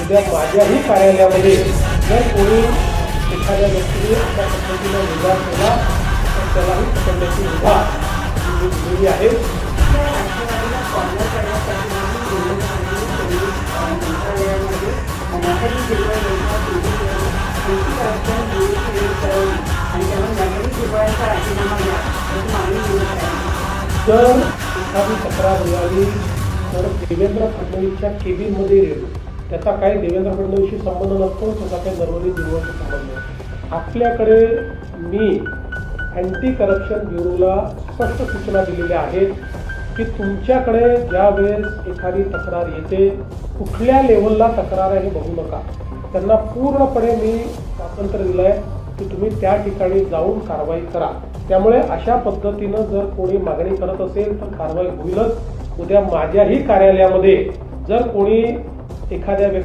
उद्या माझ्याही कार्यालयामध्ये जर कोणी एखाद्या व्यक्तीने अशा पद्धतीने व्यवहार केला तर त्यालाही पकडण्याची मुभा मी दिलेली आहे. जर एखादी तक्रार मिळाली तर देवेंद्र फडणवीसच्या केबिनमध्ये येतो. त्याचा काही देवेंद्र फडणवीसशी संबंध नसतो, त्याचा काही नरवरी ब्युरोशी संबंध नसतो. आपल्याकडे मी अँटी करप्शन ब्युरोला स्पष्ट सूचना दिलेल्या आहेत की तुमच्याकडे ज्या वेळेस एखादी तक्रार येते, कुठल्या लेव्हलला तक्रार आहे हे बघू नका. त्यांना पूर्णपणे मी स्वातंत्र्य दिलं आहे की तुम्ही त्या ठिकाणी जाऊन कारवाई करा. त्यामुळे अशा पद्धतीनं जर कोणी मागणी करत असेल तर कारवाई होईलच. उद्या माझ्याही कार्यालयामध्ये जर कोणी एखाद्या